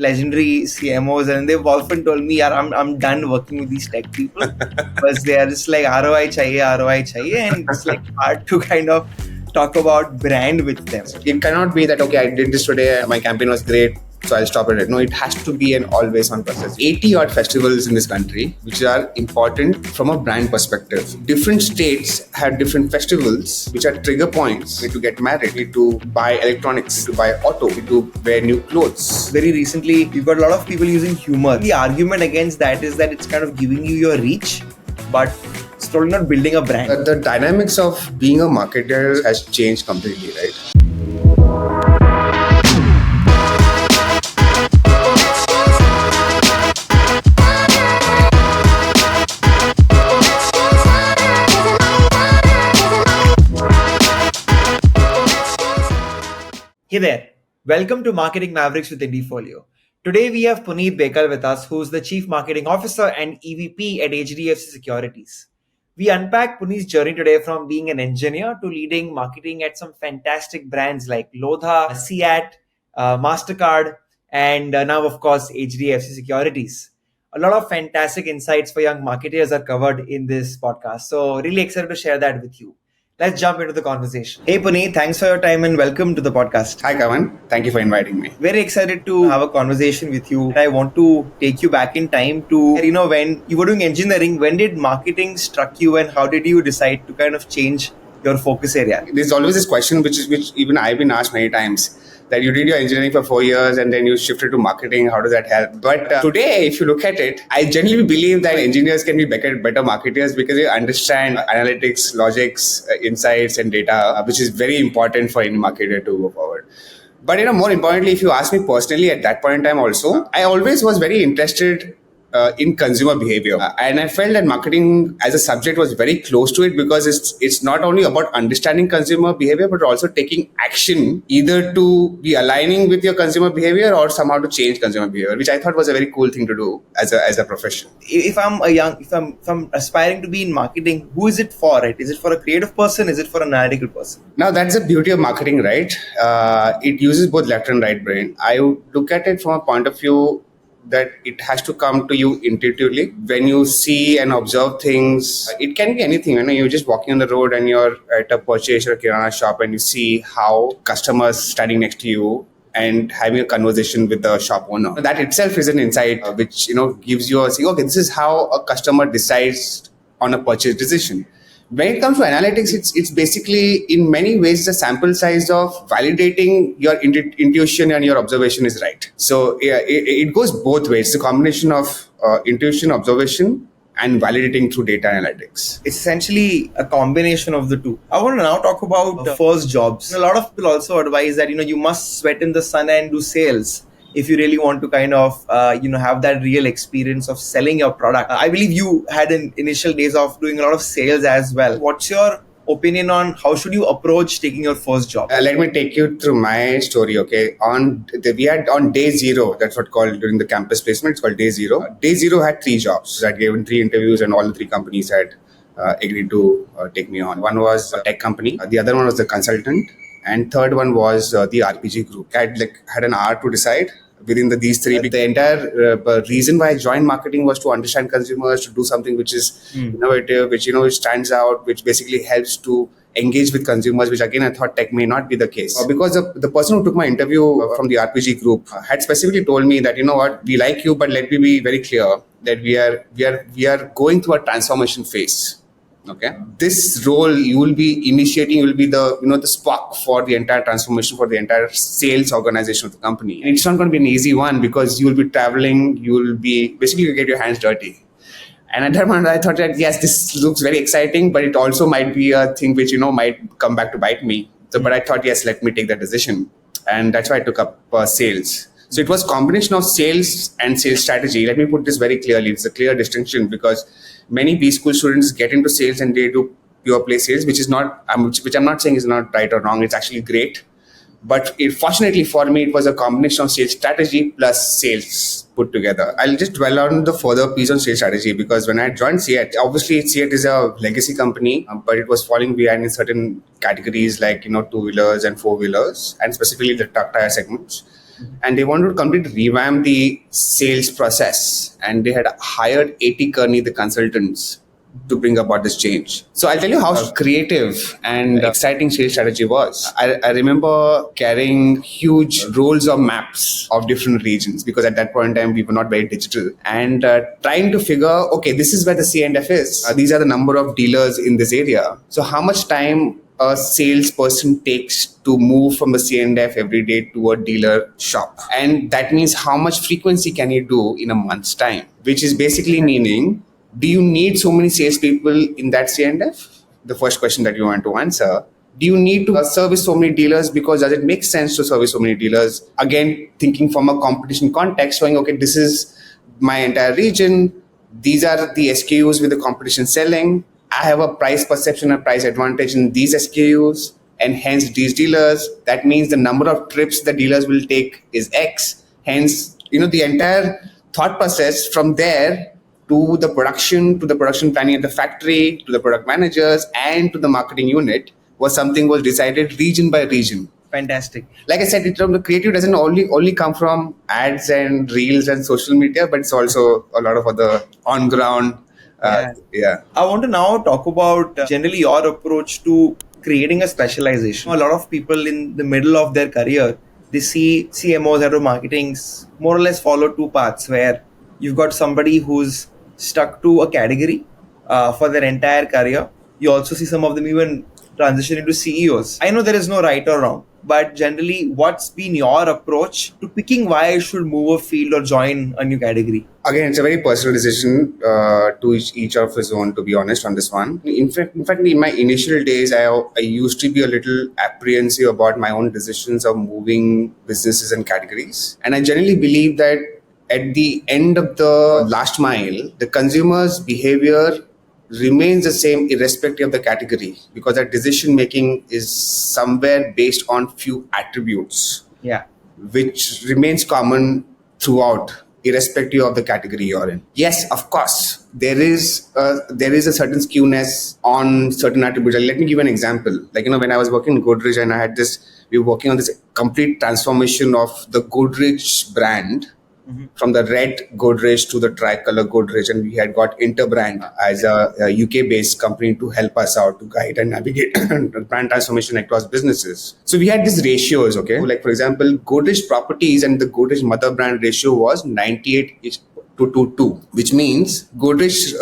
legendary CMOs, and they've often told me, "Yeah, I'm done working with these tech people because they are just like ROI chahiye, and it's like hard to kind of talk about brand with them." It cannot be that, okay, I did this today, my campaign was great, so I'll stop it. No, it has to be an always on process. 80 odd festivals in this country, which are important from a brand perspective. Different states have different festivals, which are trigger points. To get married, to buy electronics, to buy auto, to wear new clothes. Very recently, we've got a lot of people using humor. The argument against that is that it's kind of giving you your reach, but it's totally not building a brand. The dynamics of being a marketer has changed completely, right? Hey there, welcome to Marketing Mavericks with IndieFolio. Today we have Puneeth Bekal with us, who's the Chief Marketing Officer and EVP at HDFC Securities. We unpack Puneeth's journey today from being an engineer to leading marketing at some fantastic brands like Lodha, CEAT, Mastercard, and now of course HDFC Securities. A lot of fantastic insights for young marketers are covered in this podcast. So really excited to share that with you. Let's jump into the conversation. Hey Puneeth, thanks for your time and welcome to the podcast. Hi Kavan, thank you for inviting me. Very excited to have a conversation with you. I want to take you back in time to, when you were doing engineering, when did marketing struck you and how did you decide to kind of change your focus area? There's always this question which even I've been asked many times, that you did your engineering for 4 years and then you shifted to marketing. How does that help? But today, if you look at it, I genuinely believe that engineers can be better marketers because they understand analytics, logics, insights and data, which is very important for any marketer to go forward. But more importantly, if you ask me personally at that point in time also, I always was very interested in consumer behavior. And I felt that marketing as a subject was very close to it because it's not only about understanding consumer behavior, but also taking action either to be aligning with your consumer behavior or somehow to change consumer behavior, which I thought was a very cool thing to do as a profession. If I'm aspiring to be in marketing, who is it for, right? Is it for a creative person? Is it for an analytical person? Now, that's the beauty of marketing, right? It uses both left and right brain. I look at it from a point of view that it has to come to you intuitively. When you see and observe things, it can be anything. You're just walking on the road and you're at a purchase or a kirana shop and you see how customers standing next to you and having a conversation with the shop owner. That itself is an insight which gives you a okay, this is how a customer decides on a purchase decision. When it comes to analytics, it's basically in many ways the sample size of validating your intuition and your observation is right. So it goes both ways. It's a combination of intuition, observation, and validating through data analytics. It's essentially a combination of the two. I want to now talk about the first jobs. A lot of people also advise that you must sweat in the sun and do sales if you really want to kind of have that real experience of selling your product. I believe you had an initial days of doing a lot of sales as well. What's your opinion on how should you approach taking your first job? Let me take you through my story, okay? We had on day zero, that's what called during the campus placement, it's called day zero. Day zero had 3 jobs. I'd given 3 interviews and all the 3 companies had agreed to take me on. One was a tech company, the other one was the consultant, and third one was the RPG group. I had an hour to decide within these 3. The entire reason why I joined marketing was to understand consumers, to do something which is innovative, which stands out, which basically helps to engage with consumers, which again I thought tech may not be the case. Because the person who took my interview from the RPG group had specifically told me that, we like you, but let me be very clear that we are going through a transformation phase. Okay. This role you will be initiating, you will be the spark for the entire transformation, for the entire sales organization of the company. And it's not going to be an easy one because you will be traveling, you will be basically you get your hands dirty. And at that moment I thought that yes, this looks very exciting, but it also might be a thing which might come back to bite me. So, but I thought yes, let me take that decision, and that's why I took up sales. So it was a combination of sales and sales strategy. Let me put this very clearly. It's a clear distinction because many B school students get into sales and they do pure play sales, which I'm not saying is not right or wrong. It's actually great. But fortunately for me, it was a combination of sales strategy plus sales put together. I'll just dwell on the further piece on sales strategy because when I joined CEAT, obviously CEAT is a legacy company, but it was falling behind in certain categories like, 2-wheelers and 4-wheelers and specifically the truck tire segments. and they wanted to completely revamp the sales process, and they had hired 80 Kearney, the consultants, to bring about this change. So I'll tell you how creative and exciting sales strategy was. I remember carrying huge rolls of maps of different regions, because at that point in time we were not very digital, and trying to figure, okay, this is where the C&F is. These are the number of dealers in this area. So how much time a salesperson takes to move from the C&F every day to a dealer shop. And that means how much frequency can you do in a month's time, which is basically meaning, do you need so many salespeople in that C&F? The first question that you want to answer. Do you need to service so many dealers? Because does it make sense to service so many dealers? Again, thinking from a competition context, showing, okay, this is my entire region. These are the SKUs with the competition selling. I have a price perception and price advantage in these SKUs, and hence these dealers. That means the number of trips the dealers will take is X. Hence, the entire thought process from there to the production planning at the factory, to the product managers, and to the marketing unit was decided region by region. Fantastic. Like I said, the creative doesn't only come from ads and reels and social media, but it's also a lot of other on ground. I want to now talk about generally your approach to creating a specialization. A lot of people in the middle of their career, they see CMOs, head of marketing, more or less follow two paths, where you've got somebody who's stuck to a category for their entire career. You also see some of them even transition into CEOs. I know there is no right or wrong, but generally, what's been your approach to picking why I should move a field or join a new category? Again, it's a very personal decision to each of his own, to be honest, on this one. In fact, in my initial days, I used to be a little apprehensive about my own decisions of moving businesses and categories. And I generally believe that at the end of the last mile, the consumer's behavior remains the same irrespective of the category, because that decision making is somewhere based on few attributes, which remains common throughout, irrespective of the category you're in. Yes, of course, there is a certain skewness on certain attributes. Let me give an example. When I was working in Godrej, and we were working on this complete transformation of the Godrej brand. From the red Godrej to the tricolor Godrej, and we had got Interbrand as a UK-based company to help us out, to guide and navigate brand transformation across businesses. So we had these ratios, okay? Like, for example, Godrej Properties and the Godrej mother brand ratio was 98 to 2, which means Godrej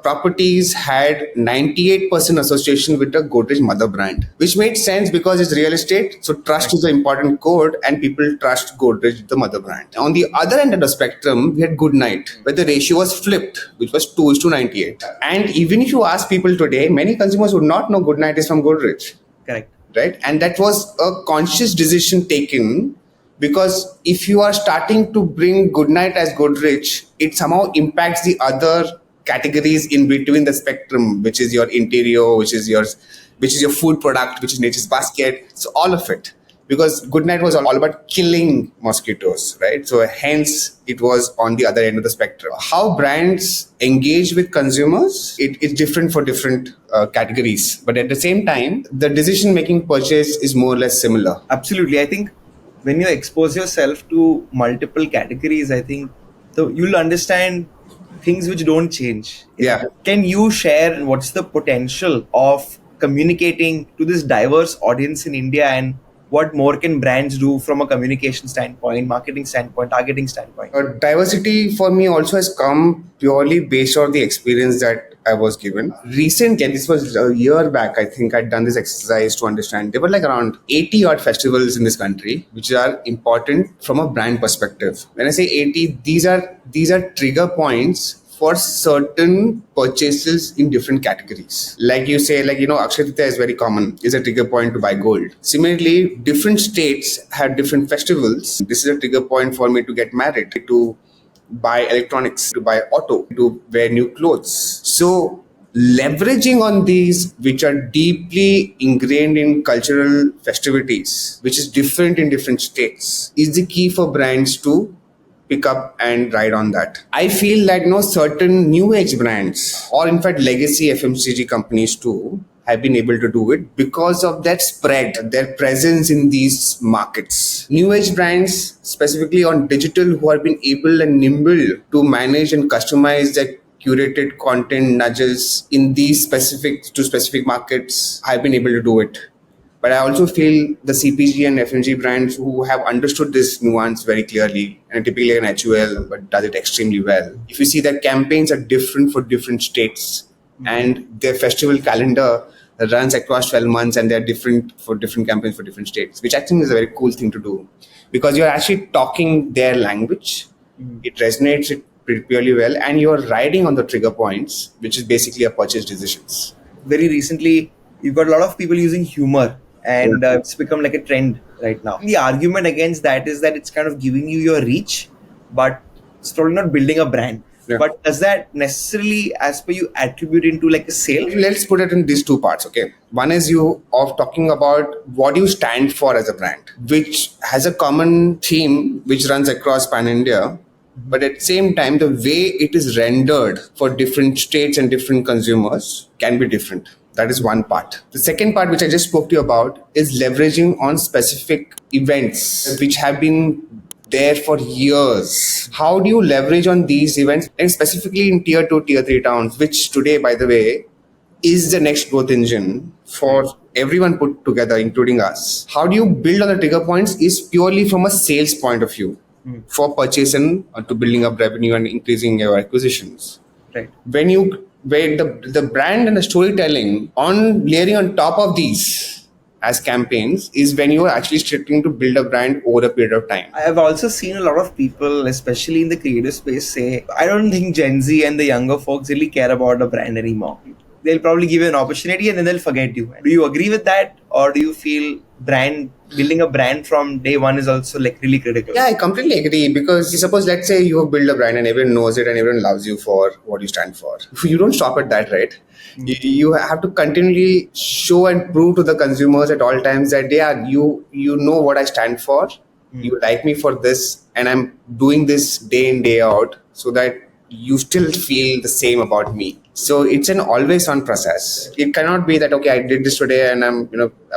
Properties had 98% association with the Godrej mother brand, which made sense because it's real estate. So trust is the important code, and people trust Godrej, the mother brand. On the other end of the spectrum, we had Goodnight, where the ratio was flipped, which was 2:98. And even if you ask people today, many consumers would not know Goodnight is from Godrej. Correct. Right? And that was a conscious decision taken, because if you are starting to bring Goodnight as Godrej, it somehow impacts the other categories in between the spectrum, which is your interior, which is your food product, which is Nature's Basket. So all of it, because Goodnight was all about killing mosquitoes, right? So hence it was on the other end of the spectrum. How brands engage with consumers, it's different for different categories, but at the same time, the decision-making purchase is more or less similar. Absolutely. I think when you expose yourself to multiple categories, I think you'll understand things which don't change. Yeah. Can you share what's the potential of communicating to this diverse audience in India, and what more can brands do from a communication standpoint, marketing standpoint, targeting standpoint? Diversity for me also has come purely based on the experience that I was given. Recently, and this was a year back, I think I'd done this exercise to understand. There were like around 80 odd festivals in this country, which are important from a brand perspective. When I say 80, these are trigger points for certain purchases in different categories. Like you say, Akshay Tritiya is very common, is a trigger point to buy gold. Similarly, different states have different festivals. This is a trigger point for me to get married, to buy electronics, to buy auto, to wear new clothes. So leveraging on these, which are deeply ingrained in cultural festivities, which is different in different states, is the key for brands to pick up and ride on that. I feel that certain new age brands, or in fact legacy FMCG companies too, have been able to do it because of that spread, their presence in these markets. New age brands, specifically on digital, who have been able and nimble to manage and customize their curated content nudges in these specific markets, have been able to do it. But I also feel the CPG and FMG brands who have understood this nuance very clearly, and typically an HUL, but does it extremely well. If you see that campaigns are different for different states, and their festival calendar runs across 12 months, and they're different for different campaigns for different states, which I think is a very cool thing to do, because you're actually talking their language. It resonates it pretty purely well, and you're riding on the trigger points, which is basically a purchase decisions. Very recently, you've got a lot of people using humor, and it's become like a trend right now. The argument against that is that it's kind of giving you your reach, but it's probably not building a brand. Yeah. But does that necessarily, as per you, attribute into like a sale? Let's put it in these two parts, okay? One is you of talking about what you stand for as a brand, which has a common theme which runs across pan-India. But at the same time, the way it is rendered for different states and different consumers can be different. That is one part. The second part, which I just spoke to you about, is leveraging on specific events which have been there for years. How do you leverage on these events, and specifically in tier 2, tier 3 towns, which today, by the way, is the next growth engine for everyone put together, including us? How do you build on the trigger points is purely from a sales point of view for purchase and to building up revenue and increasing your acquisitions. Right. When the brand and the storytelling on layering on top of these as campaigns is when you are actually starting to build a brand over a period of time. I have also seen a lot of people, especially in the creative space, say, I don't think Gen Z and the younger folks really care about a brand anymore. They'll probably give you an opportunity and then they'll forget you. Do you agree with that? Or do you feel building a brand from day one is also like really critical? Yeah, I completely agree, because suppose let's say you have built a brand and everyone knows it and everyone loves you for what you stand for. You don't stop at that, right? You have to continually show and prove to the consumers at all times that you know what I stand for. You like me for this, and I'm doing this day in, day out, so that you still feel the same about me. So it's an always on process. It cannot be that, okay, I did this today and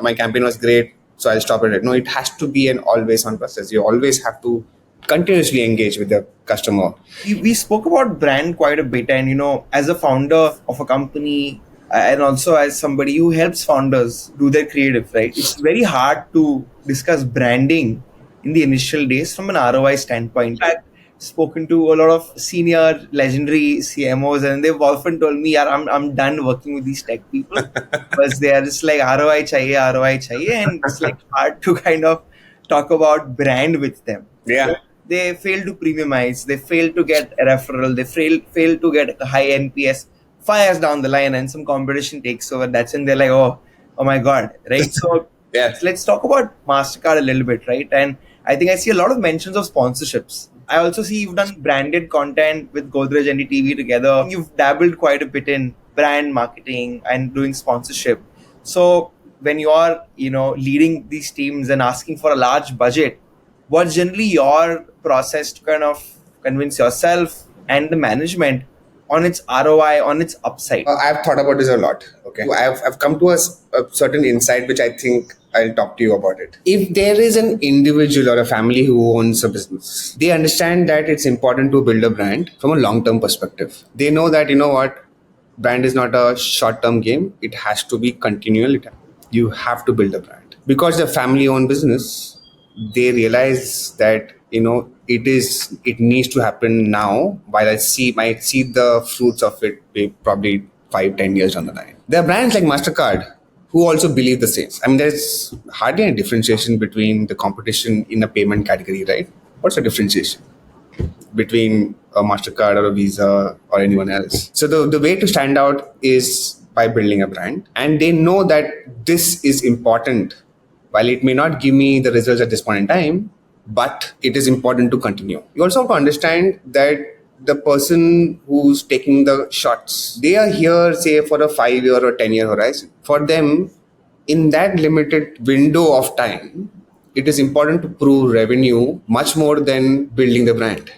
my campaign was great, so I'll stop at it. No, it has to be an always on process. You always have to continuously engage with the customer. We spoke about brand quite a bit, and as a founder of a company and also as somebody who helps founders do their creative, right? It's very hard to discuss branding in the initial days from an ROI standpoint. I've spoken to a lot of senior legendary CMOs, and they've often told me, I'm done working with these tech people because they are just like ROI chahiye, and it's like hard to kind of talk about brand with them. Yeah. They fail to premiumize, they fail to get a referral, they fail to get a high NPS. 5 years down the line and some competition takes over, that's when they're like, oh my God, right? So Yeah. So let's talk about Mastercard a little bit, right? And I think I see a lot of mentions of sponsorships. I also see you've done branded content with Godrej and TV together. You've dabbled quite a bit in brand marketing and doing sponsorship. So when you are, leading these teams and asking for a large budget, what's generally your process to kind of convince yourself and the management on its ROI, on its upside? I've thought about this a lot. Okay, I've come to a certain insight which I think I'll talk to you about it. If there is an individual or a family who owns a business, they understand that it's important to build a brand from a long-term perspective. They know that, brand is not a short-term game. It has to be continual. You have to build a brand. Because the family-owned business, they realize that, it needs to happen now, while I might see the fruits of it probably 5-10 years down the line. There are brands like Mastercard who also believe the same. I mean, there's hardly any differentiation between the competition in a payment category, right? What's the differentiation between a Mastercard or a Visa or anyone else? So the way to stand out is by building a brand, and they know that this is important. While it may not give me the results at this point in time, but it is important to continue. You also have to understand that the person who's taking the shots, they are here, say, for a 5-year or 10-year horizon. For them, in that limited window of time, it is important to prove revenue much more than building the brand.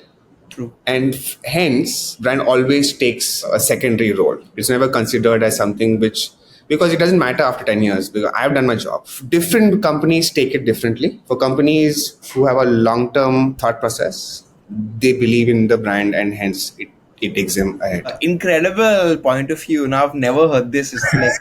True. And hence, brand always takes a secondary role. It's never considered as something which because it doesn't matter after 10 years, because I've done my job. Different companies take it differently. For companies who have a long-term thought process, they believe in the brand and hence it takes them ahead. Incredible point of view. Now I've never heard this. It's like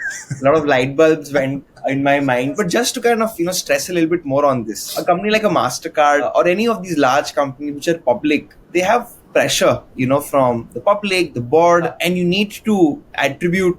a lot of light bulbs went in my mind. But just to kind of stress a little bit more on this, a company like a Mastercard or any of these large companies which are public, they have pressure from the public, the board, and you need to attribute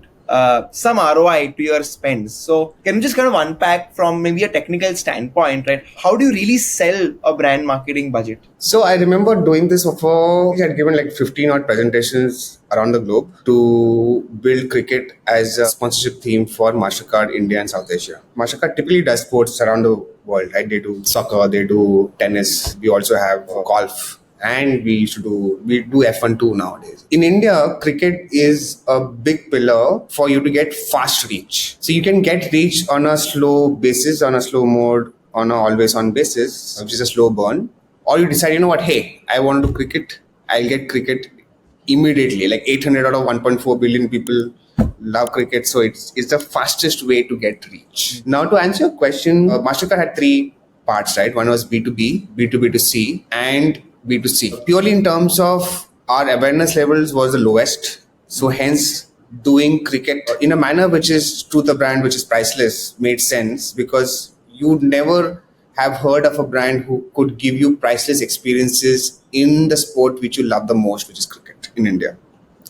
some ROI to your spends. So can you just kind of unpack from maybe a technical standpoint, right? How do you really sell a brand marketing budget? So I remember doing this before. We had given like 15 odd presentations around the globe to build cricket as a sponsorship theme for Mastercard India and South Asia. Mastercard typically does sports around the world, right? They do soccer, they do tennis. We also have golf. And we do F1 too nowadays. In India, cricket is a big pillar for you to get fast reach. So you can get reach on a slow basis, on a slow mode, on a always on basis, which is a slow burn. Or you decide, hey, I want to do cricket. I'll get cricket immediately. Like 800 out of 1.4 billion people love cricket. So it's the fastest way to get reach. Now to answer your question, Mastercard had three parts, right? One was B2B, B2B2C, and B2C. Purely in terms of our awareness levels was the lowest. So hence doing cricket in a manner which is to the brand, which is priceless, made sense because you never have heard of a brand who could give you priceless experiences in the sport which you love the most, which is cricket in India.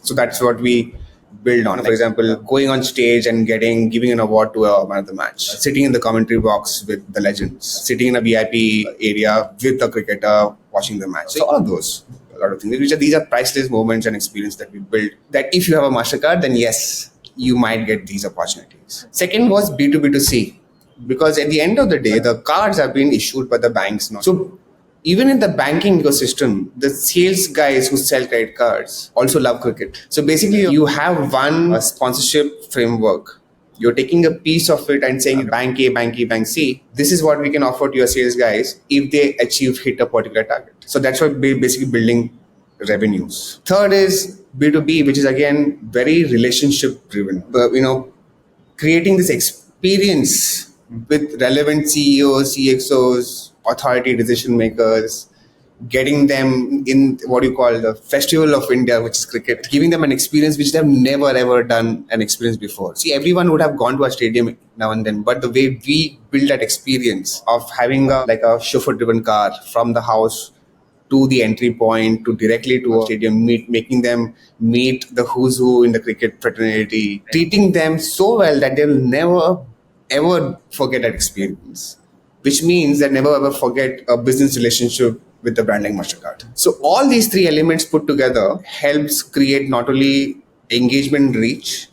So that's what we build on. For example, going on stage and giving an award to a man of the match, sitting in the commentary box with the legends, sitting in a VIP area with the cricketer watching the match. So all of those, a lot of things. These are priceless moments and experience that we build. That if you have a Mastercard, then yes, you might get these opportunities. Second was B2B2C, because at the end of the day, the cards have been issued by the banks now. So even in the banking ecosystem, the sales guys who sell credit cards also love cricket. So basically, you have one sponsorship framework. You're taking a piece of it and saying bank A, bank E, bank C. This is what we can offer to your sales guys if they hit a particular target. So that's why we're basically building revenues. Third is B2B, which is again very relationship driven. Creating this experience with relevant CEOs, CXOs, authority decision makers, getting them in what you call the Festival of India, which is cricket, giving them an experience which they've never ever done an experience before. See, everyone would have gone to a stadium now and then, but the way we build that experience of having a chauffeur-driven car from the house to the entry point to directly to a stadium, making them meet the who's who in the cricket fraternity, treating them so well that they'll never ever forget that experience, which means that never ever forget a business relationship with the brand like Mastercard. So all these three elements put together helps create not only engagement reach,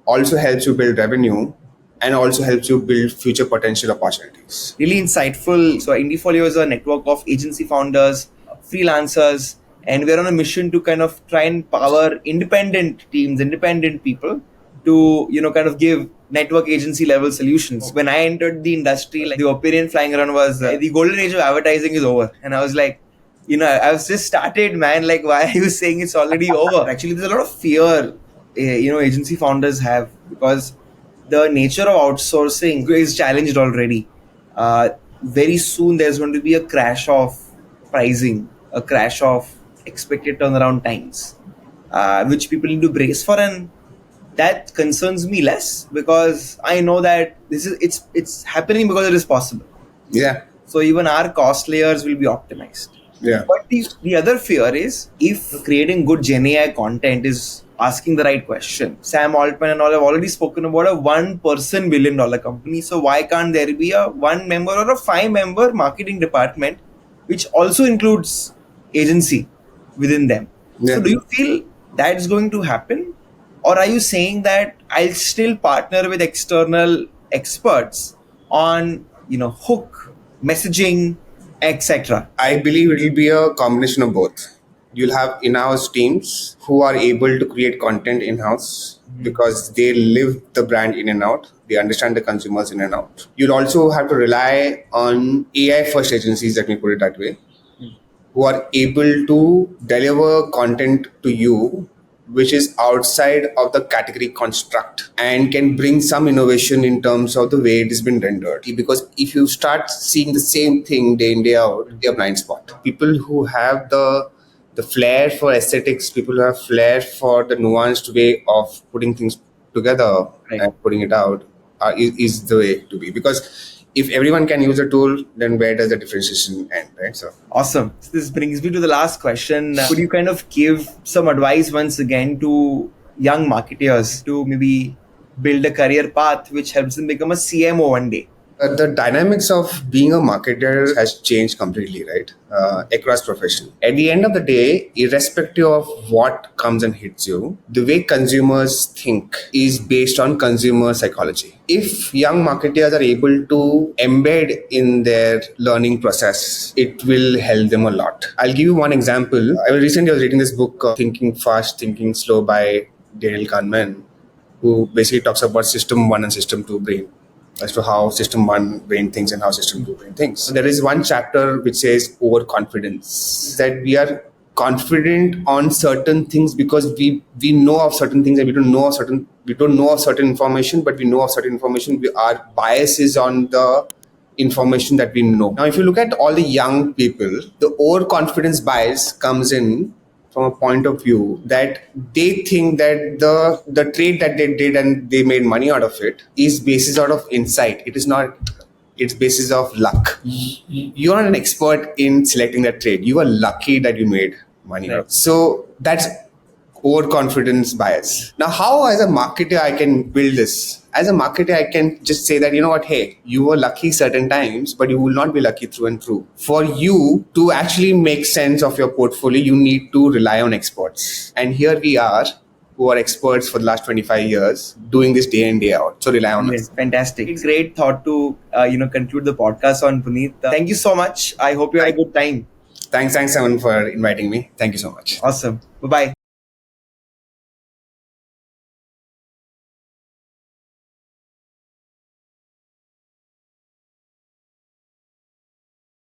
also helps you build revenue, and also helps you build future potential opportunities. Really insightful. So IndieFolio is a network of agency founders, freelancers, and we're on a mission to kind of try and power independent teams, independent people to kind of give network agency level solutions. When I entered the industry, like the opinion flying around was the golden age of advertising is over, and I was like, I was just started, man. Like, why are you saying it's already over? Actually, there's a lot of fear, agency founders have, because the nature of outsourcing is challenged already. Very soon, there's going to be a crash of pricing, a crash of expected turnaround times, which people need to brace for, and that concerns me less because I know that it's happening because it is possible. Yeah. So even our cost layers will be optimized. Yeah. But the other fear is if creating good Gen AI content is asking the right question. Sam Altman and all have already spoken about a one-person billion-dollar company. So why can't there be a one-member or a five-member marketing department, which also includes agency within them? Yeah. So do you feel that's going to happen? Or are you saying that I'll still partner with external experts on, hook, messaging, etc.? I believe it will be a combination of both. You'll have in-house teams who are able to create content in-house because they live the brand in and out. They understand the consumers in and out. You'll also have to rely on AI-first agencies, let me put it that way, who are able to deliver content to you which is outside of the category construct and can bring some innovation in terms of the way it has been rendered. Because if you start seeing the same thing day in, day out, you're a blind spot. People who have the flair for aesthetics, people who have flair for the nuanced way of putting things together and putting it out is the way to be. Because if everyone can use a tool, then where does the differentiation end, right? So awesome. So this brings me to the last question. Could you kind of give some advice once again to young marketers to maybe build a career path which helps them become a CMO one day? The dynamics of being a marketer has changed completely, right? Across profession. At the end of the day, irrespective of what comes and hits you, the way consumers think is based on consumer psychology. If young marketers are able to embed in their learning process, it will help them a lot. I'll give you one example. I recently was reading this book, Thinking Fast, Thinking Slow by Daniel Kahneman, who basically talks about system 1 and system 2 brain, as to how system 1 brain thinks and how system 2 brain thinks. So there is one chapter which says overconfidence, that we are confident on certain things because we know of certain things and we don't know of certain information, but we know of certain information. Our bias is on the information that we know. Now, if you look at all the young people, the overconfidence bias comes in from a point of view that they think that the trade that they did and they made money out of it is basis out of insight. It is not. It's basis of luck. You're not an expert in selecting that trade. You are lucky that you made money out of it. So that's overconfidence bias. Now, how as a marketer I can build this? As a marketer, I can just say that, you know what, hey, you were lucky certain times, but you will not be lucky through and through. For you to actually make sense of your portfolio, you need to rely on experts. And here we are, who are experts for the last 25 years, doing this day in, day out. So rely on us. Fantastic. It's great thought to conclude the podcast on, Puneeth. Thank you so much. I hope you had a good time. Thanks, Simon, for inviting me. Thank you so much. Awesome. Bye-bye.